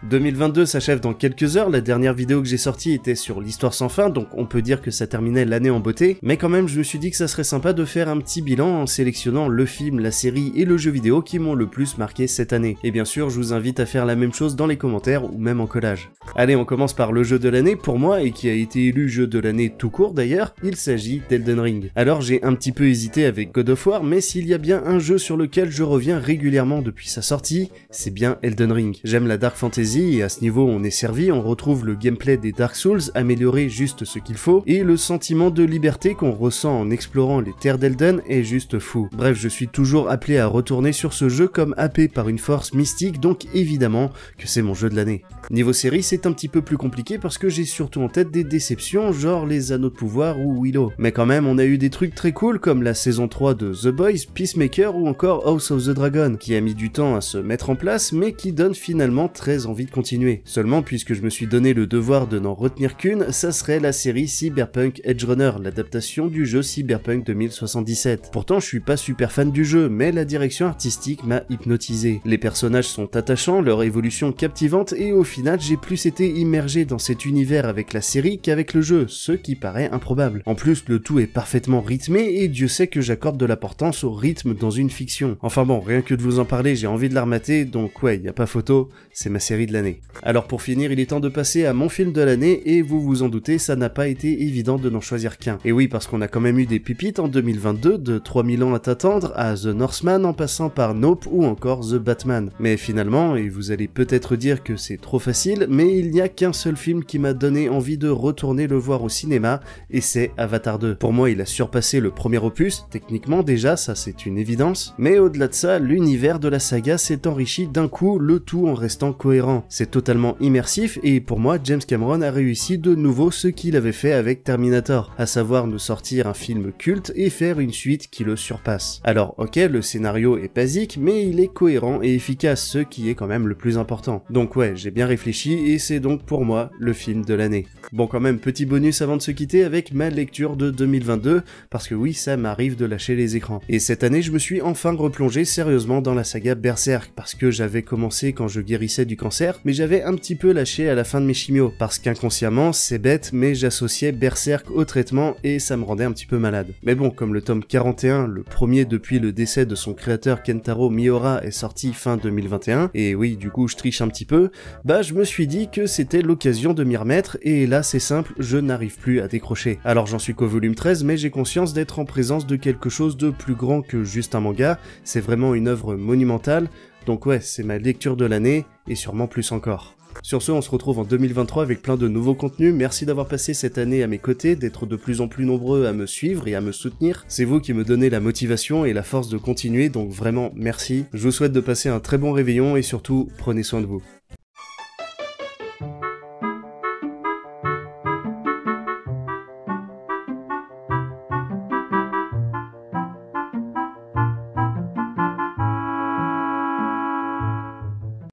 2022 s'achève dans quelques heures, la dernière vidéo que j'ai sortie était sur l'histoire sans fin, donc on peut dire que ça terminait l'année en beauté, mais quand même je me suis dit que ça serait sympa de faire un petit bilan en sélectionnant le film, la série et le jeu vidéo qui m'ont le plus marqué cette année. Et bien sûr, je vous invite à faire la même chose dans les commentaires ou même en collage. Allez, on commence par le jeu de l'année pour moi et qui a été élu jeu de l'année tout court d'ailleurs, il s'agit d'Elden Ring. Alors j'ai un petit peu hésité avec God of War, mais s'il y a bien un jeu sur lequel je reviens régulièrement depuis sa sortie, c'est bien Elden Ring. J'aime la Dark Fantasy et à ce niveau on est servi, on retrouve le gameplay des Dark Souls amélioré juste ce qu'il faut, et le sentiment de liberté qu'on ressent en explorant les terres d'Elden est juste fou. Bref, je suis toujours appelé à retourner sur ce jeu comme happé par une force mystique, donc évidemment que c'est mon jeu de l'année. Niveau série, c'est un petit peu plus compliqué parce que j'ai surtout en tête des déceptions, genre les Anneaux de Pouvoir ou Willow. Mais quand même, on a eu des trucs très cool comme la saison 3 de The Boys, Peacemaker ou encore House of the Dragon, qui a mis du temps à se mettre en place, mais qui donne finalement très envie de continuer. Seulement, puisque je me suis donné le devoir de n'en retenir qu'une, ça serait la série Cyberpunk Edgerunner, l'adaptation du jeu Cyberpunk 2077. Pourtant, je suis pas super fan du jeu, mais la direction artistique m'a hypnotisé. Les personnages sont attachants, leur évolution captivante, et au final, j'ai plus été immergé dans cet univers avec la série qu'avec le jeu, ce qui paraît improbable. En plus, le tout est parfaitement rythmé, et Dieu sait que j'accorde de l'importance au rythme dans une fiction. Enfin bon, rien que de vous en parler, j'ai envie de la remater, donc ouais, y a pas photo, c'est ma série de l'année. Alors pour finir, il est temps de passer à mon film de l'année, et vous vous en doutez, ça n'a pas été évident de n'en choisir qu'un. Et oui, parce qu'on a quand même eu des pépites en 2022, de 3000 ans à t'attendre à The Northman en passant par Nope ou encore The Batman. Mais finalement, et vous allez peut-être dire que c'est trop facile, mais il n'y a qu'un seul film qui m'a donné envie de retourner le voir au cinéma, et c'est Avatar 2. Pour moi, il a surpassé le premier opus, techniquement déjà, ça c'est une évidence, mais au-delà de ça, l'univers de la saga s'est enrichi d'un coup, le tout en restant cohérent. C'est totalement immersif, et pour moi, James Cameron a réussi de nouveau ce qu'il avait fait avec Terminator, à savoir nous sortir un film culte et faire une suite qui le surpasse. Alors ok, le scénario est basique, mais il est cohérent et efficace, ce qui est quand même le plus important. Donc ouais, j'ai bien réfléchi, et c'est donc pour moi le film de l'année. Bon, quand même, petit bonus avant de se quitter avec ma lecture de 2022, parce que oui, ça m'arrive de lâcher les écrans. Et cette année, je me suis enfin replongé sérieusement dans la saga Berserk, parce que j'avais commencé quand je guérissais du cancer, mais j'avais un petit peu lâché à la fin de mes chimios, parce qu'inconsciemment, c'est bête, mais j'associais Berserk au traitement, et ça me rendait un petit peu malade. Mais bon, comme le tome 41, le premier depuis le décès de son créateur Kentaro Miura, est sorti fin 2021, et oui, du coup, je triche un petit peu, bah je me suis dit que c'était l'occasion de m'y remettre, et là c'est simple, je n'arrive plus à décrocher. Alors j'en suis qu'au volume 13, mais j'ai conscience d'être en présence de quelque chose de plus grand que juste un manga, c'est vraiment une œuvre monumentale, donc ouais, c'est ma lecture de l'année, et sûrement plus encore. Sur ce, on se retrouve en 2023 avec plein de nouveaux contenus, merci d'avoir passé cette année à mes côtés, d'être de plus en plus nombreux à me suivre et à me soutenir, c'est vous qui me donnez la motivation et la force de continuer, donc vraiment merci. Je vous souhaite de passer un très bon réveillon et surtout, prenez soin de vous.